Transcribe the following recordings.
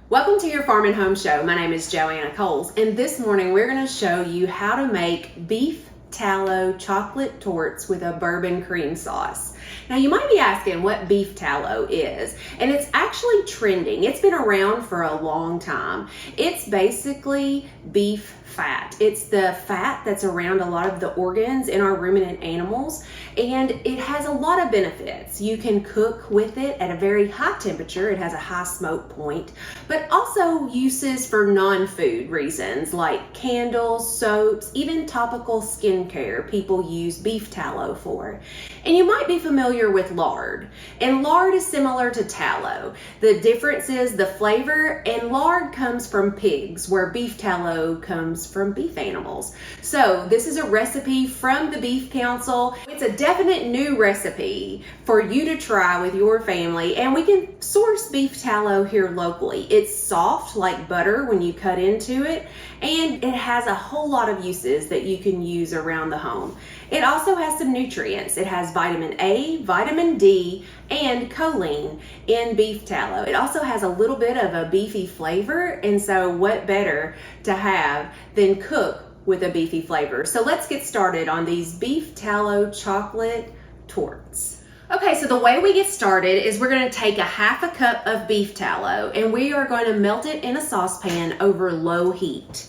Welcome to your Farm and Home Show. My name is Joanna, and this morning we're going to show you how to make beef tallow chocolate tortes with a bourbon cream sauce. Now you might be asking what beef tallow is, and it's actually trending. It's been around for a long time. It's basically beef fat. It's the fat that's around a lot of the organs in our ruminant animals, and it has a lot of benefits. You can cook with it at a very high temperature. It has a high smoke point, but also uses for non-food reasons like candles, soaps, even topical skincare. People use beef tallow for. And you might be familiar with lard, and lard is similar to tallow. The difference is the flavor, and lard comes from pigs where beef tallow comes from beef animals. So this is a recipe from the Beef Council. It's a definite new recipe for you to try with your family, and we can source beef tallow here locally. It's soft like butter when you cut into it, and it has a whole lot of uses that you can use around the home. It also has some nutrients. It has vitamin A, vitamin D, and choline in beef tallow. It also has a little bit of a beefy flavor, and so what better to have than cook with a beefy flavor. So let's get started on these beef tallow chocolate tortes. Okay, so the way we get started is we're going to take a half a cup of beef tallow, and we are going to melt it in a saucepan over low heat.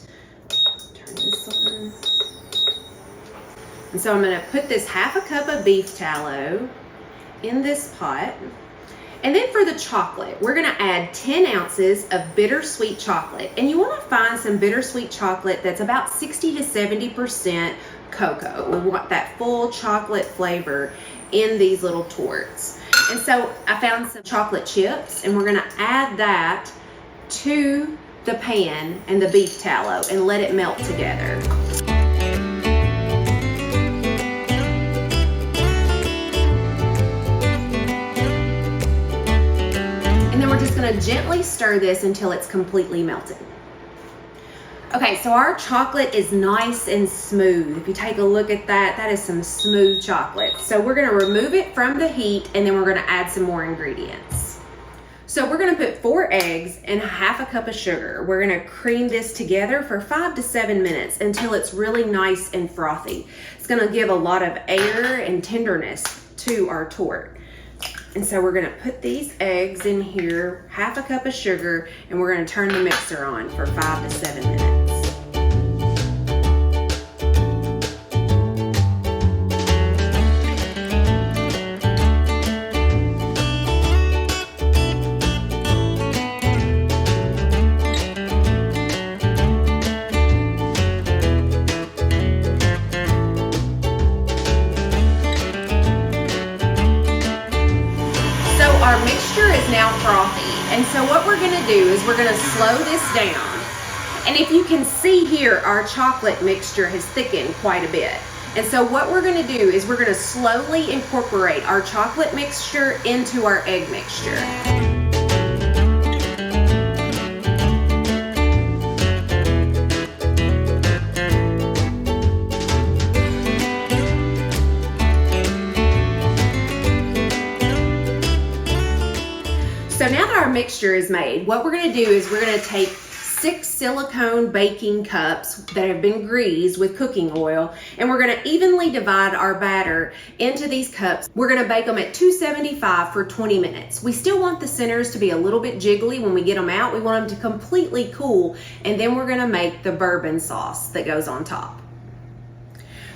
Turn this on. And so I'm going to put this half a cup of beef tallow in this pot. And then for the chocolate, we're going to add 10 ounces of bittersweet chocolate. And you want to find some bittersweet chocolate that's about 60 to 70% cocoa. We want that full chocolate flavor in these little tortes. And so I found some chocolate chips, and we're going to add that to the pan and the beef tallow and let it melt together. And then we're just going to gently stir this until it's completely melted. Okay, so our chocolate is nice and smooth. If you take a look at that, that is some smooth chocolate. So we're going to remove it from the heat, and then we're going to add some more ingredients. So we're going to put 4 eggs and half a cup of sugar. We're going to cream this together for 5 to 7 minutes until it's really nice and frothy. It's going to give a lot of air and tenderness to our torte. And so we're going to put these eggs in here, half a cup of sugar, and we're going to turn the mixer on for 5 to 7 minutes. Our mixture is now frothy, and so what we're going to do is we're going to slow this down. And if you can see here, our chocolate mixture has thickened quite a bit. And so what we're going to do is we're going to slowly incorporate our chocolate mixture into our egg mixture. So now that our mixture is made, what we're going to do is we're going to take 6 silicone baking cups that have been greased with cooking oil, and we're going to evenly divide our batter into these cups. We're going to bake them at 275 for 20 minutes. We still want the centers to be a little bit jiggly when we get them out. We want them to completely cool, and then we're going to make the bourbon sauce that goes on top.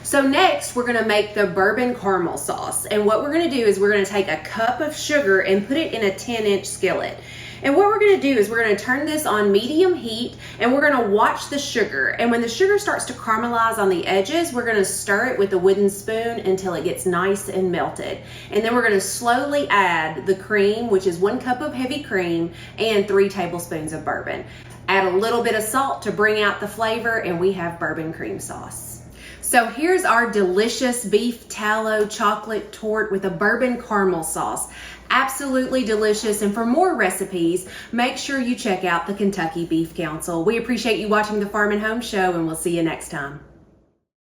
So next, we're going to make the bourbon caramel sauce. And what we're going to do is we're going to take a cup of sugar and put it in a 10-inch skillet. And what we're going to do is we're going to turn this on medium heat, and we're going to watch the sugar. And when the sugar starts to caramelize on the edges, we're going to stir it with a wooden spoon until it gets nice and melted. And then we're going to slowly add the cream, which is 1 cup of heavy cream and 3 tablespoons of bourbon. Add a little bit of salt to bring out the flavor, and we have bourbon cream sauce. So here's our delicious beef tallow chocolate torte with a bourbon caramel sauce. Absolutely delicious. And for more recipes, make sure you check out the Kentucky Beef Council. We appreciate you watching the Farm and Home Show, and we'll see you next time.